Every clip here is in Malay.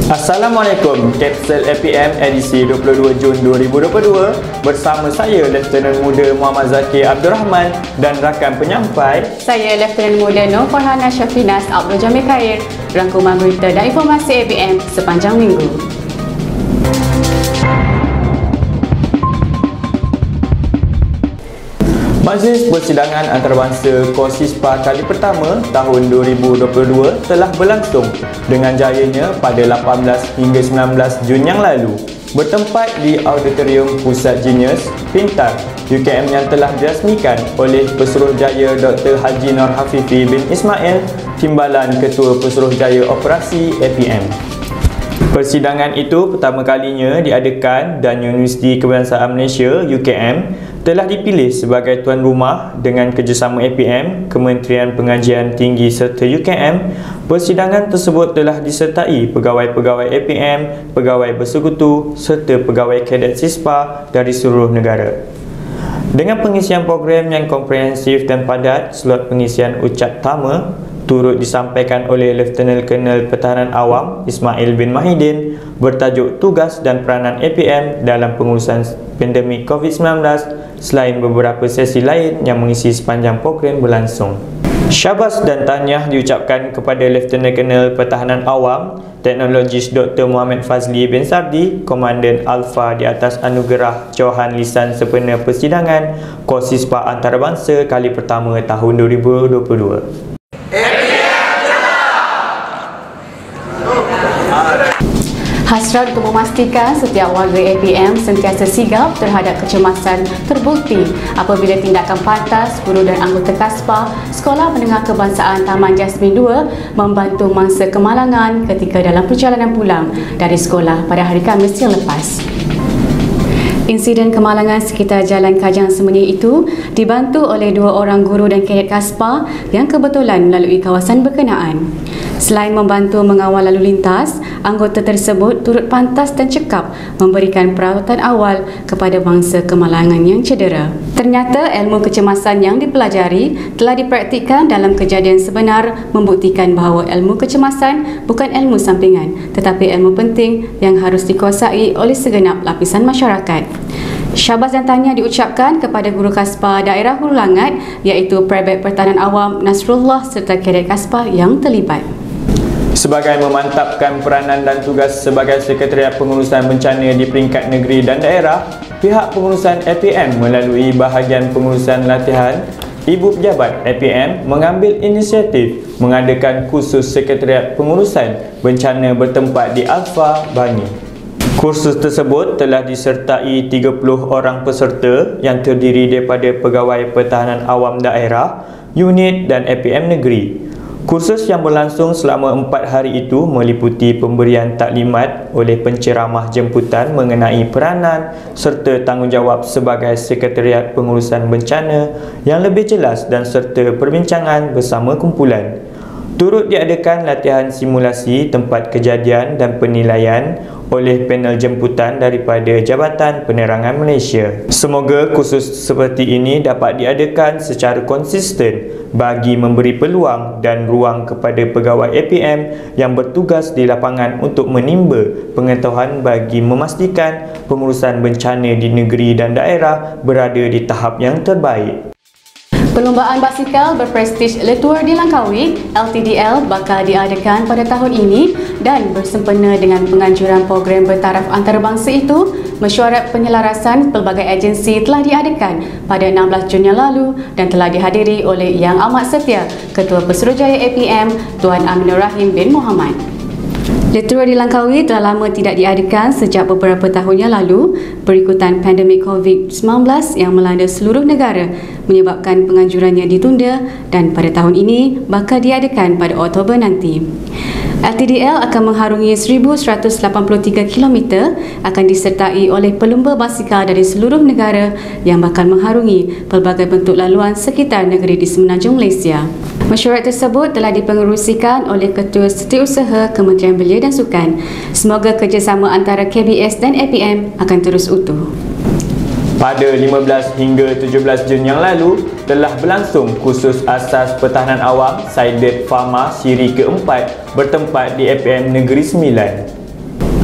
Assalamualaikum, Kapsel APM edisi 22 Jun 2022 bersama saya Lieutenant Muda Muhammad Zakir Abdul Rahman dan rakan penyampai saya Lieutenant Muda Nur Farhana Syafinas Abdul Jamil Khair. Rangkuman berita dan informasi APM sepanjang minggu. Majlis Persidangan Antarabangsa KOSISPA kali pertama tahun 2022 telah berlangsung dengan jayanya pada 18 hingga 19 Jun yang lalu, bertempat di Auditorium Pusat Genius Pintar UKM yang telah dirasmikan oleh Pesuruhjaya Dr. Haji Nur Hafifi bin Ismail, Timbalan Ketua Pesuruhjaya Operasi APM. Persidangan itu pertama kalinya diadakan dan Universiti Kebangsaan Malaysia UKM telah dipilih sebagai tuan rumah dengan kerjasama APM, Kementerian Pengajian Tinggi serta UKM. Persidangan tersebut telah disertai pegawai-pegawai APM, pegawai bersekutu serta pegawai kadet SISPA dari seluruh negara. Dengan pengisian program yang komprehensif dan padat, slot pengisian ucap pertama turut disampaikan oleh Lieutenant Colonel Pertahanan Awam Ismail bin Mahidin bertajuk Tugas dan Peranan APM dalam Pengurusan Pandemik COVID-19 selain beberapa sesi lain yang mengisi sepanjang program berlangsung. Syabas dan tahniah diucapkan kepada Lieutenant Colonel Pertahanan Awam Teknologis Dr. Muhammad Fazli bin Sardi, Komandan Alfa di atas anugerah Johan Lisan Sempena Persidangan KOSISPA Antarabangsa kali pertama tahun 2022. Hasrat untuk memastikan setiap warga APM sentiasa sigap terhadap kecemasan terbukti apabila tindakan pantas guru dan anggota KASPA Sekolah Menengah Kebangsaan Taman Jasmin 2 membantu mangsa kemalangan ketika dalam perjalanan pulang dari sekolah pada hari Khamis yang lepas. Insiden kemalangan sekitar Jalan Kajang Semenyih itu dibantu oleh 2 orang guru dan kadet KASPA yang kebetulan melalui kawasan berkenaan. Selain membantu mengawal lalu lintas, anggota tersebut turut pantas dan cekap memberikan perawatan awal kepada bangsa kemalangan yang cedera. Ternyata ilmu kecemasan yang dipelajari telah dipraktikkan dalam kejadian sebenar, membuktikan bahawa ilmu kecemasan bukan ilmu sampingan tetapi ilmu penting yang harus dikuasai oleh segenap lapisan masyarakat. Syabas dan tahniah diucapkan kepada guru KASPA daerah Hulu Langat iaitu Private Pertahanan Awam Nasrullah serta kadet KASPA yang terlibat. Sebagai memantapkan peranan dan tugas sebagai Sekretariat Pengurusan Bencana di peringkat negeri dan daerah, pihak pengurusan APM melalui bahagian pengurusan latihan, Ibu Pejabat APM mengambil inisiatif mengadakan kursus Sekretariat Pengurusan Bencana bertempat di Alfa, Bangi. Kursus tersebut telah disertai 30 orang peserta yang terdiri daripada pegawai pertahanan awam daerah, unit dan APM negeri. Kursus yang berlangsung selama 4 hari itu meliputi pemberian taklimat oleh penceramah jemputan mengenai peranan serta tanggungjawab sebagai Sekretariat Pengurusan Bencana yang lebih jelas dan serta perbincangan bersama kumpulan. Turut diadakan latihan simulasi tempat kejadian dan penilaian oleh panel jemputan daripada Jabatan Penerangan Malaysia. Semoga kursus seperti ini dapat diadakan secara konsisten bagi memberi peluang dan ruang kepada pegawai APM yang bertugas di lapangan untuk menimba pengetahuan bagi memastikan pengurusan bencana di negeri dan daerah berada di tahap yang terbaik. Perlumbaan basikal berprestij Le Tour di Langkawi LTDL bakal diadakan pada tahun ini dan bersempena dengan penganjuran program bertaraf antarabangsa itu, mesyuarat penyelarasan pelbagai agensi telah diadakan pada 16 Jun yang lalu dan telah dihadiri oleh Yang Amat Setia Ketua Pesuruhjaya APM Tuan Aminur Rahim bin Muhammad. Le Tour di Langkawi telah lama tidak diadakan sejak beberapa tahun yang lalu berikutan pandemik COVID-19 yang melanda seluruh negara menyebabkan penganjurannya ditunda dan pada tahun ini bakal diadakan pada Oktober nanti. LTDL akan mengharungi 1,183 km akan disertai oleh pelumba basikal dari seluruh negara yang bakal mengharungi pelbagai bentuk laluan sekitar negeri di semenanjung Malaysia. Mesyuarat tersebut telah dipengerusikan oleh Ketua Setiausaha Kementerian Belia dan Sukan. Semoga kerjasama antara KBS dan APM akan terus utuh. Pada 15 hingga 17 Jun yang lalu, telah berlangsung kursus asas pertahanan awam Saidet Pharma Siri ke-4 bertempat di APM Negeri Sembilan.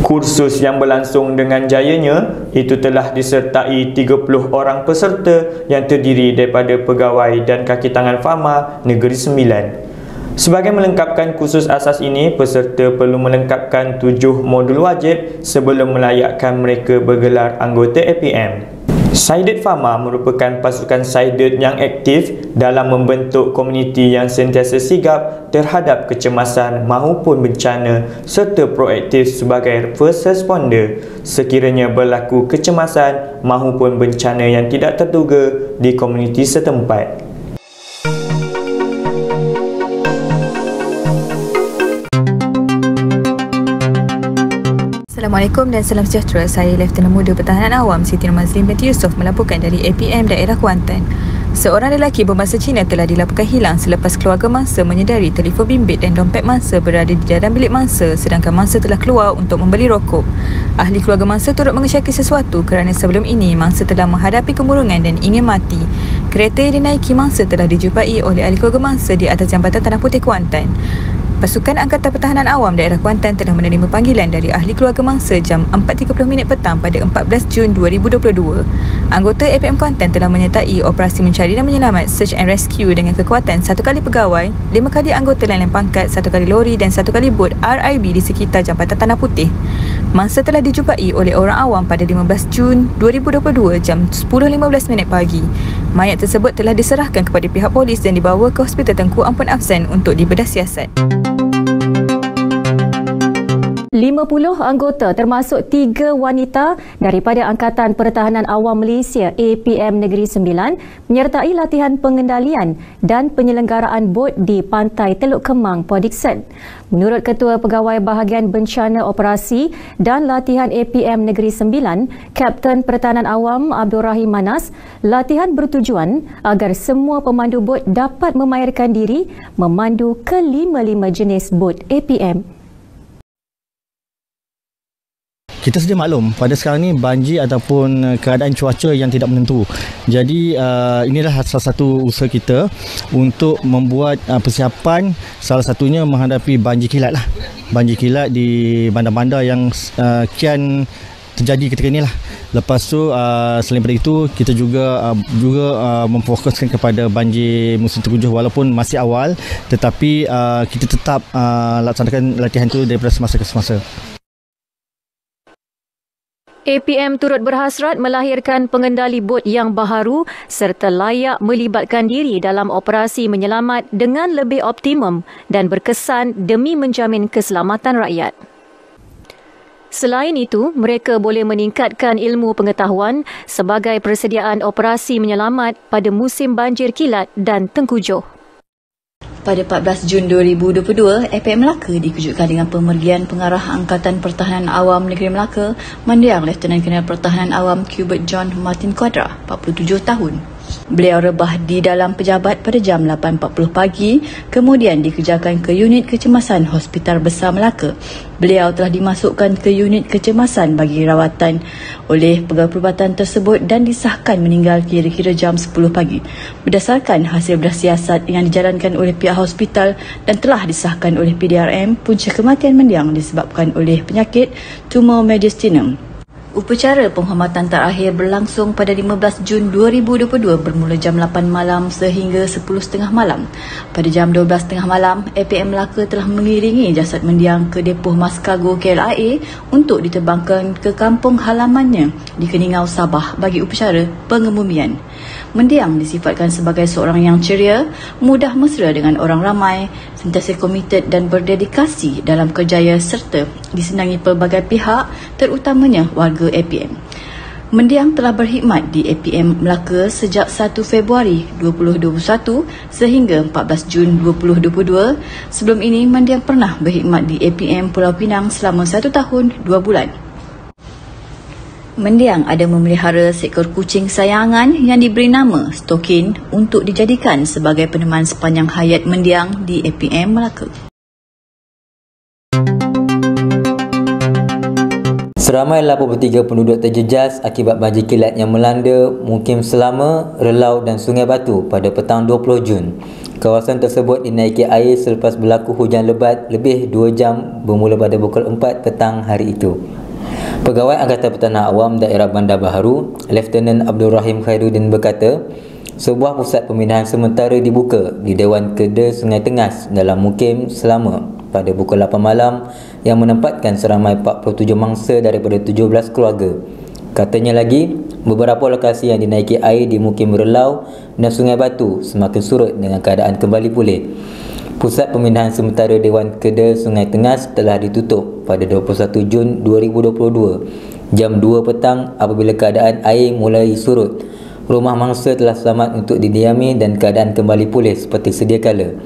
Kursus yang berlangsung dengan jayanya itu telah disertai 30 orang peserta yang terdiri daripada pegawai dan kaki tangan Fama Negeri Sembilan. Sebagai melengkapkan kursus asas ini, peserta perlu melengkapkan 7 modul wajib sebelum melayakkan mereka bergelar anggota APM. Saidit Fama merupakan pasukan Saidit yang aktif dalam membentuk komuniti yang sentiasa sigap terhadap kecemasan maupun bencana serta proaktif sebagai first responder sekiranya berlaku kecemasan maupun bencana yang tidak terduga di komuniti setempat. Assalamualaikum dan salam sejahtera. Saya Lieutenant Muda Pertahanan Awam Siti Mazlin binti Yusof melaporkan dari APM daerah Kuantan. Seorang lelaki berbangsa Cina telah dilaporkan hilang selepas keluarga mangsa menyedari telefon bimbit dan dompet mangsa berada di dalam bilik mangsa sedangkan mangsa telah keluar untuk membeli rokok. Ahli keluarga mangsa turut mengesyaki sesuatu kerana sebelum ini mangsa telah menghadapi kemurungan dan ingin mati. Kereta yang dinaiki mangsa telah dijumpai oleh ahli keluarga mangsa di atas Jambatan Tanah Putih Kuantan. Pasukan Angkatan Pertahanan Awam daerah Kuantan telah menerima panggilan dari ahli keluarga mangsa jam 4.30 petang pada 14 Jun 2022. Anggota APM Kuantan telah menyertai operasi mencari dan menyelamat search and rescue dengan kekuatan 1 kali pegawai, 5 kali anggota lain pangkat, 1 kali lori dan 1 kali bot RIB di sekitar Jambatan Tanah Putih. Mangsa telah dijumpai oleh orang awam pada 15 Jun 2022 jam 10.15 pagi. Mayat tersebut telah diserahkan kepada pihak polis dan dibawa ke Hospital Tengku Ampun Afzan untuk dibedah siasat. 50 anggota termasuk 3 wanita daripada Angkatan Pertahanan Awam Malaysia APM Negeri Sembilan menyertai latihan pengendalian dan penyelenggaraan bot di Pantai Teluk Kemang, Port Dickson. Menurut Ketua Pegawai Bahagian Bencana Operasi dan Latihan APM Negeri Sembilan, Kapten Pertahanan Awam Abdul Rahim Manas, latihan bertujuan agar semua pemandu bot dapat memamerkan diri memandu ke-5 jenis bot APM. Kita sedia maklum pada sekarang ni banjir ataupun keadaan cuaca yang tidak menentu. Jadi inilah salah satu usaha kita untuk membuat persiapan, salah satunya menghadapi banjir kilat lah. Banjir kilat di bandar-bandar yang kian terjadi ketika inilah. Lepas tu selain daripada itu kita juga memfokuskan kepada banjir musim tengkujuh walaupun masih awal, tetapi kita tetap laksanakan latihan itu daripada semasa ke semasa. APM turut berhasrat melahirkan pengendali bot yang baharu serta layak melibatkan diri dalam operasi menyelamat dengan lebih optimum dan berkesan demi menjamin keselamatan rakyat. Selain itu, mereka boleh meningkatkan ilmu pengetahuan sebagai persediaan operasi menyelamat pada musim banjir kilat dan tengkujuh. Pada 14 Jun 2022, APM Melaka dikejutkan dengan pemergian Pengarah Angkatan Pertahanan Awam Negeri Melaka, Mendiang Lieutenant Colonel Pertahanan Awam Hubert John Martin Quadra, 47 tahun. Beliau rebah di dalam pejabat pada jam 8.40 pagi, kemudian dikejarkan ke unit kecemasan Hospital Besar Melaka. Beliau telah dimasukkan ke unit kecemasan bagi rawatan oleh pegawai perubatan tersebut dan disahkan meninggal kira-kira jam 10 pagi. Berdasarkan hasil bedah siasat yang dijalankan oleh pihak hospital dan telah disahkan oleh PDRM, punca kematian mendiang disebabkan oleh penyakit tumor mediastinum. Upacara penghormatan terakhir berlangsung pada 15 Jun 2022 bermula jam 8 malam sehingga 10.30 malam. Pada jam 12.30 malam, APM Melaka telah mengiringi jasad mendiang ke depoh Maskargo KLIA untuk diterbangkan ke kampung halamannya di Keningau, Sabah bagi upacara pengebumian. Mendiang disifatkan sebagai seorang yang ceria, mudah mesra dengan orang ramai, sentiasa komited dan berdedikasi dalam kerjaya serta disenangi pelbagai pihak terutamanya warga APM. Mendiang telah berkhidmat di APM Melaka sejak 1 Februari 2021 sehingga 14 Jun 2022. Sebelum ini, Mendiang pernah berkhidmat di APM Pulau Pinang selama 1 tahun 2 bulan. Mendiang ada memelihara seekor kucing sayangan yang diberi nama Stokin untuk dijadikan sebagai peneman sepanjang hayat mendiang di APM Melaka. Seramai 83 penduduk terjejas akibat banjir kilat yang melanda Mukim Selama, Relau dan Sungai Batu pada petang 20 Jun. Kawasan tersebut dinaiki air selepas berlaku hujan lebat lebih 2 jam bermula pada pukul 4 petang hari itu. Pegawai Angkatan Pertahanan Awam Daerah Bandar Baharu, Lieutenant Abdul Rahim Khairuddin berkata, sebuah pusat pemindahan sementara dibuka di Dewan Keda Sungai Tengas dalam Mukim Selama pada pukul 8 malam yang menempatkan seramai 47 mangsa daripada 17 keluarga. Katanya lagi, beberapa lokasi yang dinaiki air di Mukim Relau dan Sungai Batu semakin surut dengan keadaan kembali pulih. Pusat pemindahan sementara Dewan Keda Sungai Tengas telah ditutup pada 21 Jun 2022 jam 2 petang apabila keadaan air mulai surut. Rumah mangsa telah selamat untuk didiami dan keadaan kembali pulih seperti sedia kala.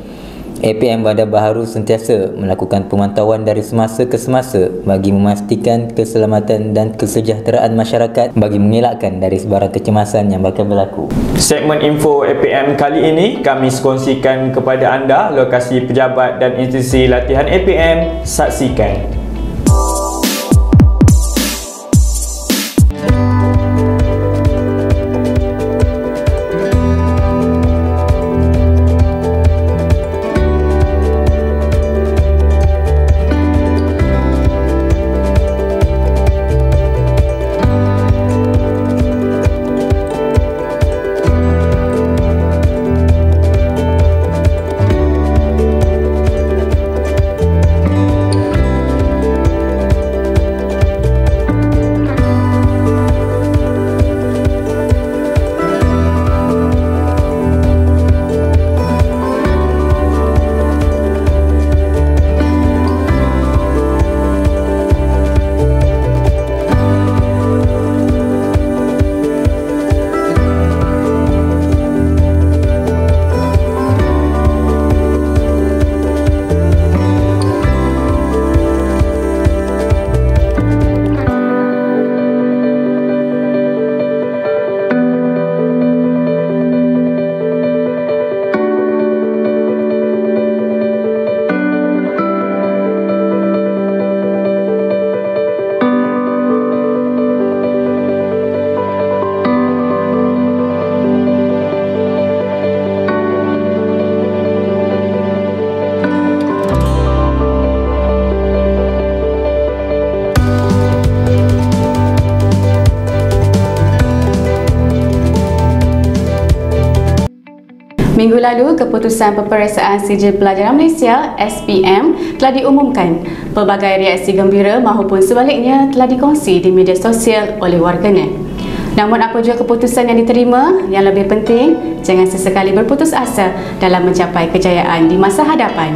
APM Bandar Baharu sentiasa melakukan pemantauan dari semasa ke semasa bagi memastikan keselamatan dan kesejahteraan masyarakat bagi mengelakkan dari sebarang kecemasan yang bakal berlaku. Segmen info APM kali ini kami kongsikan kepada anda lokasi pejabat dan institusi latihan APM. Saksikan. Minggu lalu, Keputusan Peperiksaan Sijil Pelajaran Malaysia (SPM) telah diumumkan. Pelbagai reaksi gembira maupun sebaliknya telah dikongsi di media sosial oleh warganet. Namun apa jua keputusan yang diterima, yang lebih penting, jangan sesekali berputus asa dalam mencapai kejayaan di masa hadapan.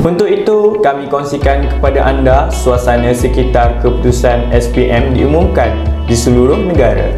Untuk itu, kami kongsikan kepada anda suasana sekitar keputusan SPM diumumkan di seluruh negara.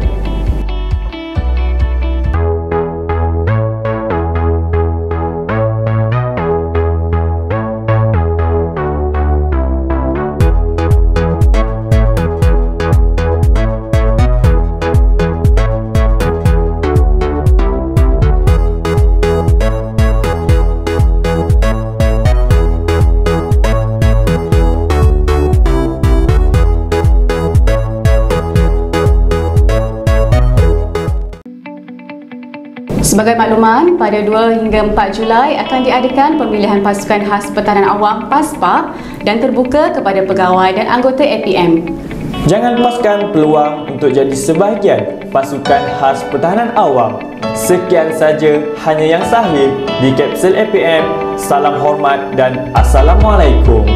Sebagai makluman, pada 2 hingga 4 Julai akan diadakan pemilihan pasukan khas pertahanan awam PASPA dan terbuka kepada pegawai dan anggota APM. Jangan lepaskan peluang untuk jadi sebahagian pasukan khas pertahanan awam. Sekian saja hanya yang sahih di kapsul APM. Salam hormat dan Assalamualaikum.